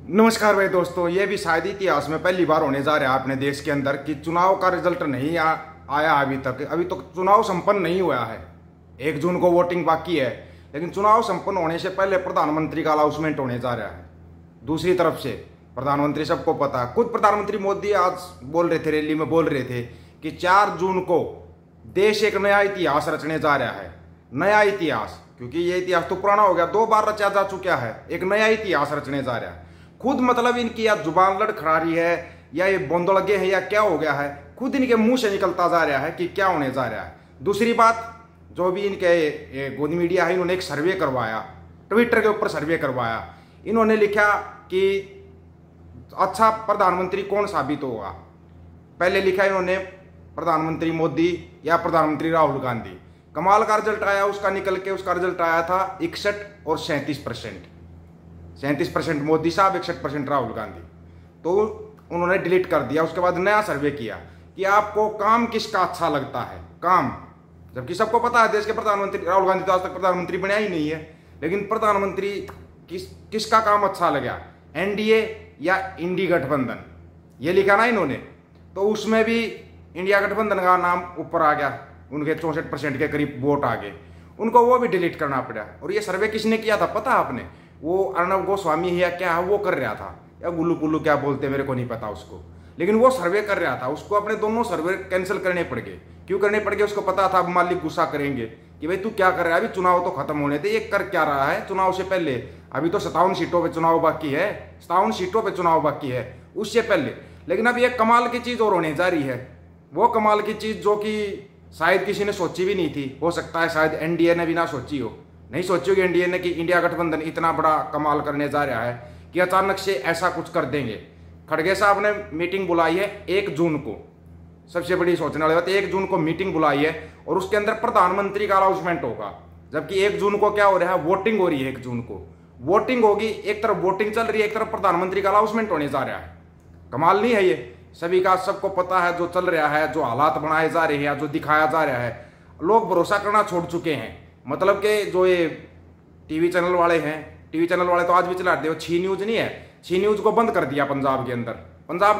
नमस्कार भाई दोस्तों, ये भी शायद इतिहास में पहली बार होने जा रहा है अपने देश के अंदर कि चुनाव का रिजल्ट नहीं आया अभी तक। अभी तो चुनाव संपन्न नहीं हुआ है। 1 जून को वोटिंग बाकी है, लेकिन चुनाव संपन्न होने से पहले प्रधानमंत्री का अनाउंसमेंट होने जा रहा है। दूसरी तरफ से प्रधानमंत्री, सबको पता है, खुद प्रधानमंत्री मोदी आज बोल रहे थे, रैली में बोल रहे थे कि 4 जून को देश एक नया इतिहास रचने जा रहा है। नया इतिहास, क्योंकि ये इतिहास तो पुराना हो गया, 2 बार रचा जा चुका है। एक नया इतिहास रचने जा रहा है। खुद मतलब इनकी या जुबान लड़खड़ा है या ये बोंदड़गे हैं या क्या हो गया है, खुद इनके मुंह से निकलता जा रहा है कि क्या होने जा रहा है। दूसरी बात, जो भी इनके गोदी मीडिया है, इन्होंने एक सर्वे करवाया, ट्विटर के ऊपर सर्वे करवाया। इन्होंने लिखा कि अच्छा प्रधानमंत्री कौन साबित होगा। पहले लिखा इन्होंने प्रधानमंत्री मोदी या प्रधानमंत्री राहुल गांधी। कमाल का रिजल्ट आया उसका, निकल के उसका रिजल्ट आया था 61 और 37%। 37% मोदी साहब, 61% राहुल गांधी। तो उन्होंने डिलीट कर दिया। उसके बाद नया सर्वे किया कि आपको काम किसका अच्छा लगता है। काम, जबकि सबको पता है देश के प्रधानमंत्री राहुल गांधी तो आज तक प्रधानमंत्री बना ही नहीं है, लेकिन प्रधानमंत्री किसका काम अच्छा लगा, एनडीए या इंडी गठबंधन, ये लिखा ना इन्होंने। तो उसमें भी इंडिया गठबंधन का नाम ऊपर आ गया, उनके 64% के करीब वोट आ गए। उनको वो भी डिलीट करना पड़ा। और ये सर्वे किसने किया था पता आपने? वो अर्नब गोस्वामी है या क्या है, वो कर रहा था, या गुल्लू पुल्लू क्या बोलते मेरे को नहीं पता उसको, लेकिन वो सर्वे कर रहा था। उसको अपने दोनों सर्वे कैंसिल करने पड़ गए। क्यों करने पड़ गए? उसको पता था अब मालिक गुस्सा करेंगे कि भाई तू क्या कर रहा है, अभी चुनाव तो खत्म होने थे, ये कर क्या रहा है चुनाव से पहले। अभी तो 57 सीटों पर चुनाव बाकी है, 57 सीटों पर चुनाव बाकी है उससे पहले। लेकिन अब ये कमाल की चीज और होने जा रही है, वो कमाल की चीज जो कि शायद किसी ने सोची भी नहीं थी। हो सकता है शायद एनडीए ने भी ना सोची हो, नहीं सोची होगी एनडीए ने कि इंडिया गठबंधन इतना बड़ा कमाल करने जा रहा है कि अचानक से ऐसा कुछ कर देंगे। खड़गे साहब ने मीटिंग बुलाई है 1 जून को। सबसे बड़ी सोचने वाली बात, 1 जून को मीटिंग बुलाई है और उसके अंदर प्रधानमंत्री का अनाउंसमेंट होगा। जबकि 1 जून को क्या हो रहा है, वोटिंग हो रही है। 1 जून को वोटिंग होगी, एक तरफ वोटिंग चल रही है, एक तरफ प्रधानमंत्री का अनाउंसमेंट होने जा रहा है। कमाल नहीं है ये? सभी का, सबको पता है जो चल रहा है, जो हालात बनाए जा रहे हैं, जो दिखाया जा रहा है, लोग भरोसा करना छोड़ चुके हैं। मतलब कि जो ये टीवी चैनल वाले हैं, टीवी चैनल वाले तो आज भी चलाते हो, छी न्यूज नहीं है, छी न्यूज को बंद कर दिया पंजाब के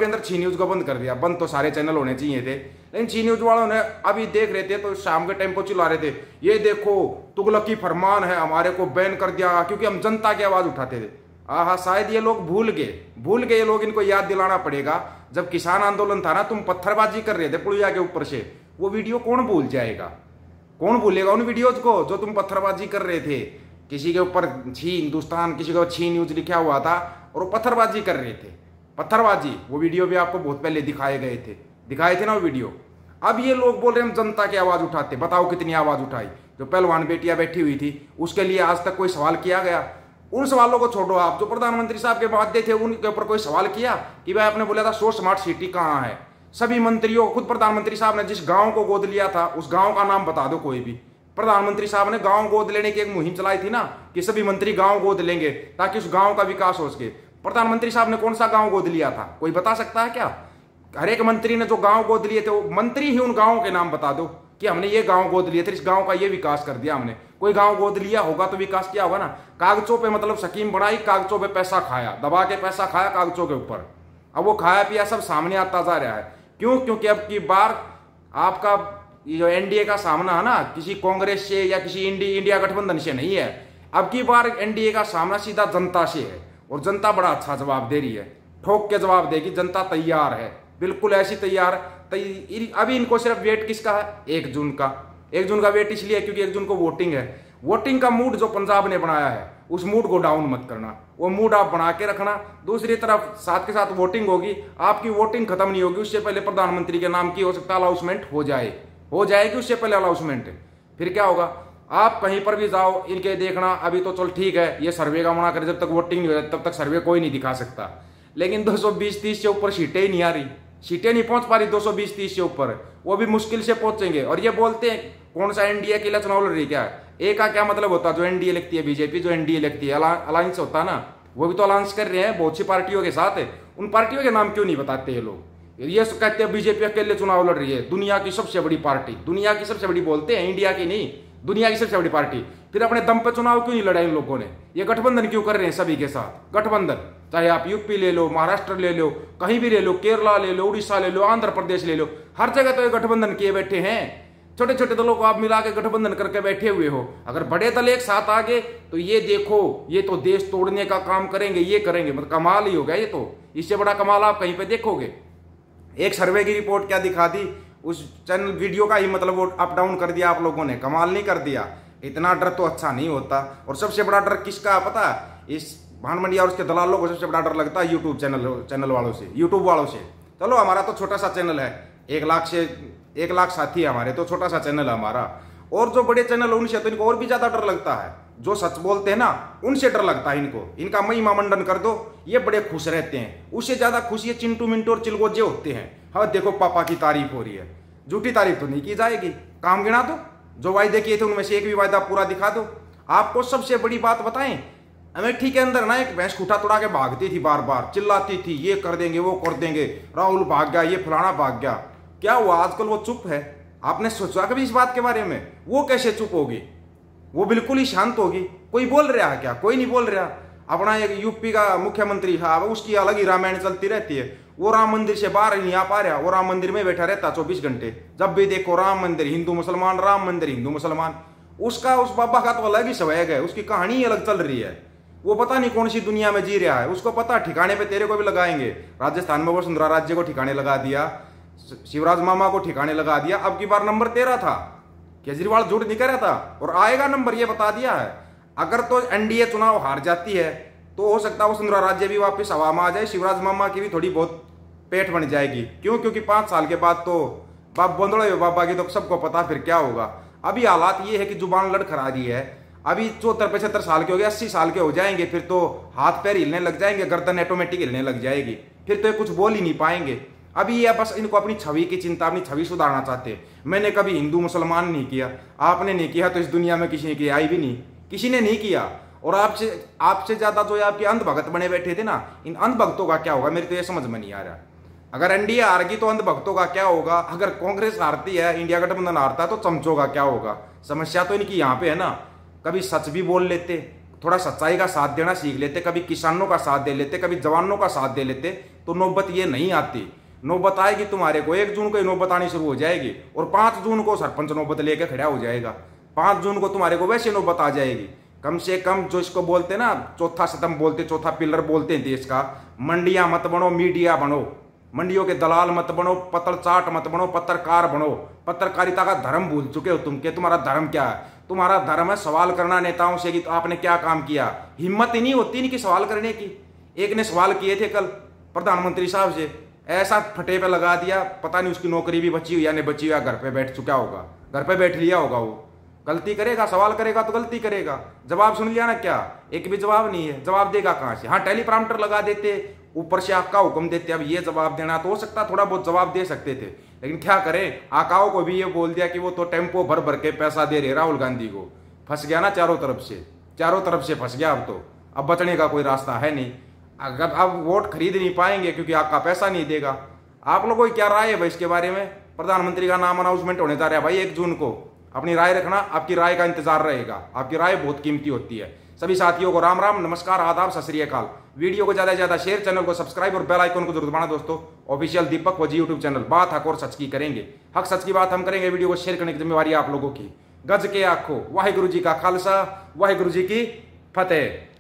अंदर छी न्यूज को बंद कर दिया। बंद तो सारे चैनल होने चाहिए थे, लेकिन छी न्यूज वालों ने अभी देख रहे थे तो शाम के टाइम को चिल्ला रहे थे, ये देखो तुगलकी फरमान है, हमारे को बैन कर दिया, क्योंकि हम जनता की आवाज उठाते थे। आहा, शायद ये लोग भूल गए ये लोग, इनको याद दिलाना पड़ेगा। जब किसान आंदोलन था ना, तुम पत्थरबाजी कर रहे थे पुलिया के ऊपर से, वो वीडियो कौन भूल जाएगा, कौन भूलेगा उन वीडियोज को जो तुम पत्थरबाजी कर रहे थे। किसी के ऊपर छी हिंदुस्तान, किसी के ऊपर छी न्यूज लिखा हुआ था और वो पत्थरबाजी कर रहे थे। पत्थरबाजी, वो वीडियो भी आपको बहुत पहले दिखाए थे ना वो वीडियो। अब ये लोग बोल रहे हैं हम जनता की आवाज उठाते। बताओ कितनी आवाज उठाई। जो पहलवान बेटियां बैठी हुई थी उसके लिए आज तक कोई सवाल किया गया? उन सवालों को छोड़ो आप, जो प्रधानमंत्री साहब के वादे थे उनके ऊपर कोई सवाल किया कि भाई आपने बोला था 100 स्मार्ट सिटी कहाँ है? सभी मंत्रियों, खुद प्रधानमंत्री साहब ने जिस गांव को गोद लिया था उस गांव का नाम बता दो कोई भी। प्रधानमंत्री साहब ने गांव गोद लेने की एक मुहिम चलाई थी ना, कि सभी मंत्री गांव गोद लेंगे ताकि उस गांव का विकास हो सके। प्रधानमंत्री साहब ने कौन सा गांव गोद लिया था? कोई बता सकता है क्या? हर एक मंत्री ने जो गांव गोद लिए थे, वो मंत्री ही उन गांवों के नाम बता दो कि हमने ये गांव गोद लिए थे, इस गांव का ये विकास कर दिया हमने। कोई गांव गोद लिया होगा तो विकास किया होगा ना। कागजों पे मतलब स्कीम बनाई, कागजों पे पैसा खाया, दबा के पैसा खाया कागजों के ऊपर। अब वो खाया पिया सब सामने आता जा रहा है। क्यों? क्योंकि अब की बार आपका ये जो एनडीए का सामना है ना, किसी कांग्रेस से या किसी इंडिया गठबंधन से नहीं है। अब की बार एनडीए का सामना सीधा जनता से है, और जनता बड़ा अच्छा जवाब दे रही है, ठोक के जवाब देगी। जनता तैयार है, बिल्कुल ऐसी तैयार। अभी इनको सिर्फ वेट किसका है? 1 जून का। 1 जून का वेट इसलिए क्योंकि 1 जून को वोटिंग है। वोटिंग का मूड जो पंजाब ने बनाया है, उस मूड को डाउन मत करना, वो मूड आप बना के रखना। दूसरी तरफ साथ के साथ वोटिंग होगी, आपकी वोटिंग खत्म नहीं होगी, उससे पहले प्रधानमंत्री के नाम की हो सकता है अनाउंसमेंट हो जाएगी उससे पहले अनाउंसमेंट। फिर क्या होगा? आप कहीं पर भी जाओ, इनके देखना अभी तो चल ठीक है, ये सर्वे का मना करे, जब तक वोटिंग नहीं हो जाती तब तक सर्वे कोई नहीं दिखा सकता। लेकिन 220-30 से ऊपर सीटें ही नहीं आ रही, सीटें नहीं पहुंच पा रही 220-30 से ऊपर, वो भी मुश्किल से पहुंचेंगे। और ये बोलते हैं कौन सा एनडीए के लिए चुनाव लड़ रही, क्या ए का क्या मतलब होता है? जो एनडीए लिखती है बीजेपी, जो एनडीए लिखती है अलायंस होता है ना, वो भी तो अलायंस कर रहे हैं बहुत सी पार्टियों के साथ। उन पार्टियों के नाम क्यों नहीं बताते ये लोग? ये कहते हैं बीजेपी अकेले चुनाव लड़ रही है, दुनिया की सबसे बड़ी पार्टी, दुनिया की सबसे बड़ी बोलते हैं, इंडिया की नहीं, दुनिया की सबसे बड़ी पार्टी। फिर अपने दम पे चुनाव क्यों नहीं लड़ा इन लोगों ने? ये गठबंधन क्यों कर रहे हैं सभी के साथ? गठबंधन चाहे आप यूपी ले लो, महाराष्ट्र ले लो, कहीं भी ले लो, केरला ले लो, उड़ीसा ले लो, आंध्र प्रदेश ले लो, हर जगह तो ये गठबंधन किए बैठे हैं। छोटे छोटे दलों को आप मिला के गठबंधन करके बैठे हुए हो। अगर बड़े दल एक साथ आ गए तो ये देखो, ये तो देश तोड़ने का काम करेंगे, ये करेंगे, मतलब कमाल ही हो गया ये तो। इससे बड़ा कमाल आप कहीं पे देखोगे? एक सर्वे की रिपोर्ट क्या दिखा दी, उस चैनल वीडियो का ही मतलब वो अप डाउन कर दिया आप लोगों ने। कमाल नहीं कर दिया? इतना डर तो अच्छा नहीं होता। और सबसे बड़ा डर किसका पता है? इस भान मंडिया और उसके दलालों को सबसे बड़ा डर लगता है यूट्यूब चैनल वालों से, यूट्यूब वालों से। चलो हमारा तो छोटा सा चैनल है, 1 लाख साथी है हमारे, तो छोटा सा चैनल है हमारा। और जो बड़े चैनल है उनसे तो इनको और भी ज्यादा डर लगता है। जो सच बोलते हैं ना उनसे डर लगता है इनको। इनका महिमा मंडन कर दो, ये बड़े खुश रहते हैं। उससे ज्यादा खुश ये चिंटू मिंटू और चिलगोजे होते हैं। हाँ देखो पापा की तारीफ हो रही है। झूठी तारीफ तो नहीं की जाएगी। काम गिना दो, जो वायदे किए थे उनमें से एक भी वायदा पूरा दिखा दो। आपको सबसे बड़ी बात बताएं, अमेठी के अंदर ना एक भैंस खूंटा तोड़ा के भागती थी, बार बार चिल्लाती थी, ये कर देंगे वो कर देंगे, राहुल भाग गया, ये फलाना भाग गया। क्या हुआ? आजकल वो चुप है। आपने सोचा कभी इस बात के बारे में? वो कैसे चुप होगी? वो बिल्कुल ही शांत होगी। कोई बोल रहा है क्या? कोई नहीं बोल रहा। अपना एक यूपी का मुख्यमंत्री था, उसकी अलग ही रामायण चलती रहती है। वो राम मंदिर से बाहर नहीं आ पा रहा, वो राम मंदिर में बैठा रहता 24 घंटे। जब भी देखो राम मंदिर हिंदू मुसलमान, राम मंदिर हिंदू मुसलमान। उसका उस बाबा का तो अलग ही स्वैग है, उसकी कहानी ही अलग चल रही है। वो पता नहीं कौन सी दुनिया में जी रहा है। उसको पता ठिकाने पे तेरे को भी लगाएंगे। राजस्थान में वसुंधरा राज्य को ठिकाने लगा दिया, शिवराज मामा को ठिकाने लगा दिया। अब की बार नंबर 13 था। केजरीवाल झूठ नहीं कह रहा था, और आएगा नंबर, ये बता दिया है। अगर तो एनडीए चुनाव हार जाती है तो हो सकता है वसुंधरा राज्य भी वापस हवा में आ जाए, शिवराज मामा की भी थोड़ी बहुत पेट बन जाएगी। क्यों? क्योंकि 5 साल के बाद तो बाप बंदोड़े बाबा की तो सबको पता फिर क्या होगा। अभी हालात ये है कि जुबान लड़खड़ा रही है। अभी 74-75 साल के हो गए, 80 साल के हो जाएंगे, फिर तो हाथ पैर हिलने लग जाएंगे, गर्दन ऑटोमेटिक हिलने लग जाएगी, फिर तो ये कुछ बोल ही नहीं पाएंगे। अभी ये बस इनको अपनी छवि की चिंता, अपनी छवि सुधारना चाहते हैं। मैंने कभी हिंदू मुसलमान नहीं किया, आपने नहीं किया, तो इस दुनिया में किसी ने किया ही भी नहीं, किसी ने नहीं किया। और आपसे ज्यादा जो आपके अंधभक्त बने बैठे थे ना, इन अंधभक्तों का क्या होगा मेरे तो ये समझ में नहीं आ रहा। अगर एनडीए हार गई तो अंधभक्तों का क्या होगा? अगर कांग्रेस हारती है, इंडिया गठबंधन हारता है, तो चमचों का क्या होगा? समस्या तो इनकी यहाँ पे है ना। कभी सच भी बोल लेते, थोड़ा सच्चाई का साथ देना सीख लेते, कभी किसानों का साथ दे लेते, कभी जवानों का साथ दे लेते, तो नौबत ये नहीं आती। नौबत आएगी तुम्हारे को 1 जून को ही नौबत आनी शुरू हो जाएगी, और 5 जून को सरपंच नौबत लेके खड़ा हो जाएगा। 5 जून को तुम्हारे को वैसे नौबत आ जाएगी। कम से कम जो इसको बोलते ना, चौथा स्तंभ बोलते, चौथा पिलर बोलते हैं देश का, मंडियां मत बनो, मीडिया बनो। मंडियों के दलाल मत बनो, पत्र चाट मत बनो, पत्रकार बनो। पत्रकारिता का धर्म भूल चुके हो तुम। के तुम्हारा धर्म क्या है? तुम्हारा धर्म है सवाल करना नेताओं से कि तो आपने क्या काम किया। हिम्मत ही नहीं होती इनकी सवाल करने की। एक ने सवाल किए थे कल प्रधानमंत्री साहब से, ऐसा फटे पे लगा दिया, पता नहीं उसकी नौकरी भी बची हुई या नहीं बची हुई, घर पे बैठ चुका होगा, घर पे बैठ लिया होगा। वो गलती करेगा, सवाल करेगा तो गलती करेगा। जवाब सुन लिया ना, क्या एक भी जवाब नहीं है। जवाब देगा कहां से? हाँ टेलीप्रॉम्प्टर लगा देते, ऊपर से आपका हुक्म देते, अब ये जवाब देना, तो हो सकता थोड़ा बहुत जवाब दे सकते थे। लेकिन क्या करें, आकाओं को भी ये बोल दिया कि वो तो टेम्पो भर भर के पैसा दे रहे राहुल गांधी को। फंस गया ना चारों तरफ से फंस गया। अब तो अब बचने का कोई रास्ता है नहीं। अगर अब वोट खरीद नहीं पाएंगे क्योंकि आपका पैसा नहीं देगा। आप लोगों की क्या राय है भाई इसके बारे में? प्रधानमंत्री का नाम अनाउंसमेंट होने जा रहा है भाई 1 जून को। अपनी राय रखना, आपकी राय का इंतजार रहेगा। आपकी राय बहुत कीमती होती है। सभी साथियों को राम राम, नमस्कार, आदाब, सत श्री अकाल। वीडियो को ज्यादा से ज्यादा शेयर, चैनल को सब्सक्राइब और बेल आइकन को जरूर दबाना दोस्तों। ऑफिशियल दीपक वजी यूट्यूब चैनल, बात हक और सच की करेंगे। हक सच की बात हम करेंगे। वीडियो को शेयर करने की जिम्मेवारी आप लोगों की। गज के आखो, वाहिगुरु जी का खालसा, वाहिगुरु जी की फतेह।